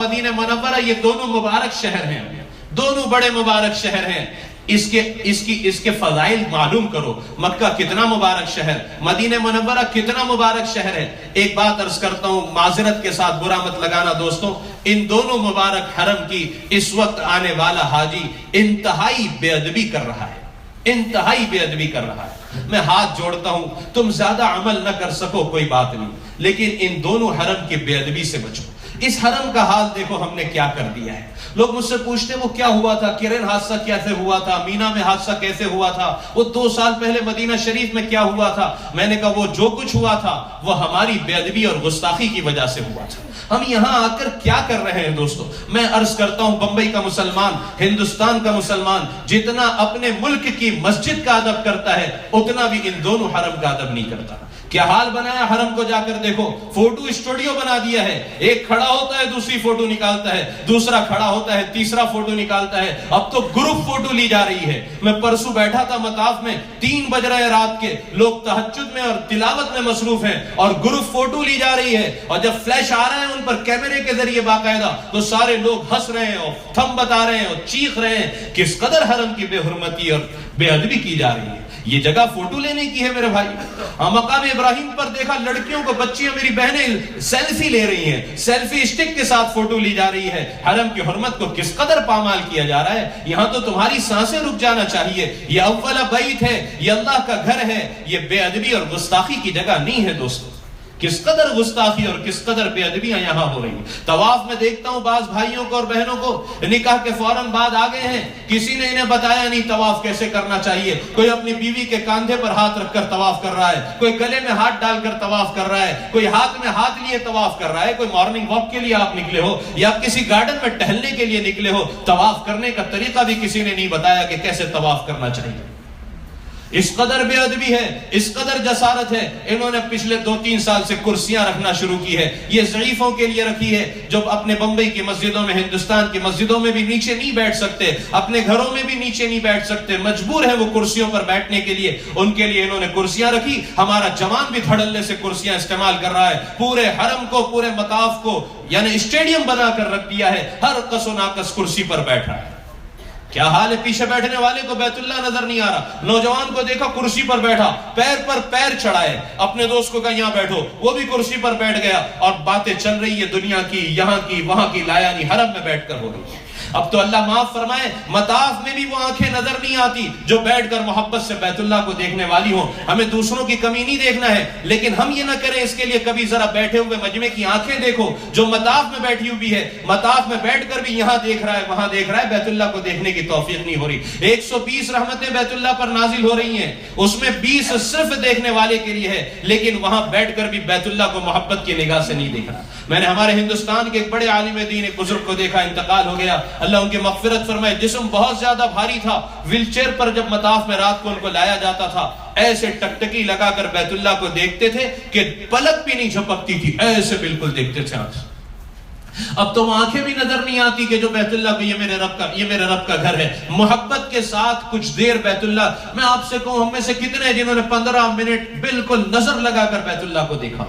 مدینہ منورہ یہ دونوں مبارک شہر ہیں، دونوں بڑے مبارک شہر ہیں. اس کے فضائل معلوم کرو. مکہ کتنا مبارک شہر، مدینہ منورہ کتنا مبارک شہر ہے. ایک بات عرض کرتا ہوں معذرت کے ساتھ، برا مت لگانا دوستوں، ان دونوں مبارک حرم کی اس وقت آنے والا حاجی انتہائی بے ادبی کر رہا ہے، انتہائی بے ادبی کر رہا ہے. میں ہاتھ جوڑتا ہوں، تم زیادہ عمل نہ کر سکو کوئی بات نہیں، لیکن ان دونوں حرم کی بے ادبی سے بچو. اس حرم کا حال دیکھو ہم نے کیا کر دیا ہے. لوگ مجھ سے پوچھتے ہیں وہ کیا ہوا تھا، کرن حادثہ کیسے ہوا تھا، مینا میں حادثہ کیسے ہوا تھا، وہ 2 سال پہلے مدینہ شریف میں کیا ہوا تھا. میں نے کہا وہ جو کچھ ہوا تھا وہ ہماری بے ادبی اور گستاخی کی وجہ سے ہوا تھا. ہم یہاں آ کر کیا کر رہے ہیں دوستو؟ میں عرض کرتا ہوں بمبئی کا مسلمان، ہندوستان کا مسلمان جتنا اپنے ملک کی مسجد کا ادب کرتا ہے اتنا بھی ان دونوں حرم کا ادب نہیں کرتا. کیا حال بنایا حرم کو، جا کر دیکھو. فوٹو اسٹوڈیو بنا دیا ہے، ایک کھڑا ہوتا ہے دوسری فوٹو نکالتا ہے، دوسرا کھڑا ہوتا ہے تیسرا فوٹو نکالتا ہے. اب تو گروپ فوٹو لی جا رہی ہے. میں پرسوں بیٹھا تھا مطاف میں، 3 بج رہے رات کے، لوگ تہجد میں اور تلاوت میں مصروف ہیں اور گروپ فوٹو لی جا رہی ہے. اور جب فلیش آ رہا ہے ان پر کیمرے کے ذریعے باقاعدہ، تو سارے لوگ ہنس رہے ہیں اور تھم بتا رہے ہیں اور چیخ رہے ہیں. کس قدر حرم کی بے حرمتی اور بے ادبی کی جا رہی ہے. یہ جگہ فوٹو لینے کی ہے میرے بھائی. مقام ابراہیم پر دیکھا لڑکیوں کو، بچیاں میری بہنیں سیلفی لے رہی ہیں، سیلفی اسٹک کے ساتھ فوٹو لی جا رہی ہے. حرم کی حرمت کو کس قدر پامال کیا جا رہا ہے. یہاں تو تمہاری سانسیں رک جانا چاہیے. یہ اول بیت ہے، یہ اللہ کا گھر ہے، یہ بے ادبی اور گستاخی کی جگہ نہیں ہے دوستو. کس قدر گستاخی اور کس قدر بے ادبیاں یہاں ہو رہی ہیں. طواف میں دیکھتا ہوں بعض بھائیوں کو اور بہنوں کو نکاح کے فوراً بعد آ گئے ہیں، کسی نے انہیں بتایا نہیں طواف کیسے کرنا چاہیے. کوئی اپنی بیوی کے کاندھے پر ہاتھ رکھ کر طواف کر رہا ہے، کوئی گلے میں ہاتھ ڈال کر طواف کر رہا ہے، کوئی ہاتھ میں ہاتھ لیے طواف کر رہا ہے. کوئی مارننگ واک کے لیے آپ نکلے ہو یا کسی گارڈن میں ٹہلنے کے لیے نکلے ہو، طواف کرنے کا طریقہ بھی کسی نے نہیں بتایا کہ کیسے طواف کرنا چاہیے. اس قدر بے ادبی ہے، اس قدر جسارت ہے. انہوں نے پچھلے 2-3 سال سے کرسیاں رکھنا شروع کی ہے. یہ ضعیفوں کے لیے رکھی ہے جو اپنے بمبئی کی مسجدوں میں، ہندوستان کی مسجدوں میں بھی نیچے نہیں بیٹھ سکتے، اپنے گھروں میں بھی نیچے نہیں بیٹھ سکتے، مجبور ہیں وہ کرسیوں پر بیٹھنے کے لیے. ان کے لیے انہوں نے کرسیاں رکھی. ہمارا جوان بھی دھڑلے سے کرسیاں استعمال کر رہا ہے. پورے حرم کو، پورے مطاف کو یعنی اسٹیڈیم بنا کر رکھ دیا ہے. ہر کس و ناقص کرسی پر بیٹھا ہے. کیا حال ہے؟ پیچھے بیٹھنے والے کو بیت اللہ نظر نہیں آ رہا. نوجوان کو دیکھا کرسی پر بیٹھا، پیر پر پیر چڑھائے. اپنے دوست کو کہا یہاں بیٹھو، وہ بھی کرسی پر بیٹھ گیا. اور باتیں چل رہی ہے دنیا کی، یہاں کی، وہاں کی، لایا نہیں، حرم میں بیٹھ کر ہو رہی ہے. اب تو اللہ معاف فرمائے، مطاف میں بھی وہ آنکھیں نظر نہیں آتی جو بیٹھ کر محبت سے بیت اللہ کو دیکھنے والی ہوں. ہمیں دوسروں کی کمی نہیں دیکھنا ہے، لیکن ہم یہ نہ کریں اس کے لیے کبھی ذرا بیٹھے ہوئے مجمع کی آنکھیں دیکھو جو مطاف میں بیٹھی ہوئی ہے. مطاف میں بیٹھ کر بھی یہاں دیکھ رہا ہے، وہاں دیکھ رہا ہے، بیت اللہ کو دیکھنے کی توفیق نہیں ہو رہی. 120 رحمتیں بیت اللہ پر نازل ہو رہی ہیں، اس میں 20 صرف دیکھنے والے کے لیے ہے، لیکن وہاں بیٹھ کر بھی بیت اللہ کو محبت کی نگاہ سے نہیں دیکھ رہا. میں نے ہمارے ہندوستان کے ایک بڑے عالم دین، ایک بزرگ کو دیکھا، انتقال ہو گیا، اللہ ان کی مغفرت فرمائے. جسم بہت زیادہ بھاری تھا. ویل چیئر پر جب مطاف میں رات کو ان کو لایا جاتا تھا، ایسے ٹکٹکی لگا کر بیت اللہ کو دیکھتے تھے کہ پلک بھی نہیں جھپکتی تھی، ایسے بالکل دیکھتے تھے آنکھ. اب تو آنکھیں بھی نظر نہیں آتی کہ جو بیت اللہ کو، یہ میرے رب کا گھر ہے. محبت کے ساتھ کچھ دیر بیت اللہ، میں آپ سے کہوں ہم میں سے کتنے ہیں جنہوں نے 15 منٹ بالکل نظر لگا کر بیت اللہ کو دیکھا؟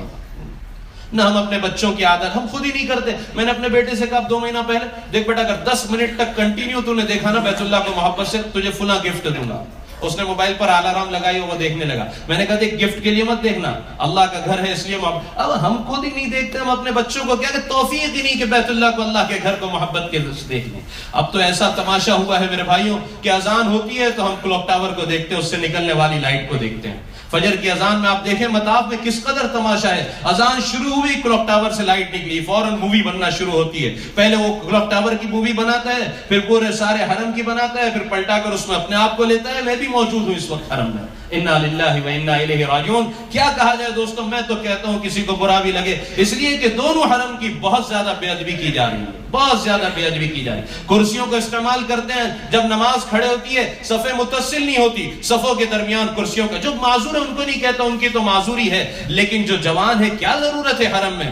نہ ہم اپنے بچوں کی عادت ہم خود ہی نہیں کرتے. میں نے اپنے بیٹے سے کہا 2 مہینہ پہلے، دیکھ بیٹا اگر 10 منٹ تک کنٹینیو تو نے دیکھا نا بیت اللہ کو محبت سے، تجھے فلاں گفٹ دوں گا. اس نے موبائل پر الارم لگائی، وہ دیکھنے لگا. میں نے کہا دیکھ گفٹ کے لیے مت دیکھنا، اللہ کا گھر ہے اس لیے اب ہم خود ہی نہیں دیکھتے. ہم اپنے بچوں کو کیا کہ توفیق ہی نہیں کہ بیت اللہ کو، اللہ کے گھر کو محبت کے سے دیکھ لیں. اب تو ایسا تماشا ہوا ہے میرے بھائیوں کہ اذان ہوتی ہے تو ہم کلوک ٹاور کو دیکھتے ہیں، اس سے نکلنے والی لائٹ کو دیکھتے ہیں. فجر کی اذان میں آپ دیکھیں مطاف میں کس قدر تماشا ہے. اذان شروع ہوئی، کلوک ٹاور سے لائٹ نکلی، فوراً مووی بننا شروع ہوتی ہے. پہلے وہ کلوک ٹاور کی مووی بناتا ہے، پھر پورے سارے حرم کی بناتا ہے، پھر پلٹا کر اس میں اپنے آپ کو لیتا ہے. میں بھی موجود ہوں اس وقت حرم میں. انا للہ و انا الیہ راجعون. کیا کہا جائے دوستوں، میں تو کہتا ہوں کسی کو برا بھی لگے، اس لیے کہ دونوں حرم کی بہت زیادہ بے ادبی کی جا رہی ہے، بہت زیادہ بے ادبی کی جا رہی ہے. کرسیوں کو استعمال کرتے ہیں، جب نماز کھڑے ہوتی ہے صفیں متصل نہیں ہوتی، صفوں کے درمیان کرسیوں کا. جو معذور ہے ان کو نہیں کہتا، ان کی تو معذوری ہے، لیکن جو جوان ہے کیا ضرورت ہے حرم میں.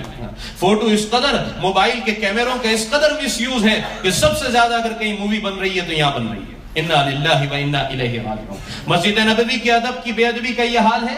فوٹو اس قدر، موبائل کے کیمروں کا اس قدر مس یوز ہے کہ سب سے زیادہ اگر کہیں مووی بن رہی ہے تو یہاں بن رہی ہے. انا للہ و انا الیہ راجعون. مسجد نبوی کے ادب کی بے ادبی کا یہ حال ہے.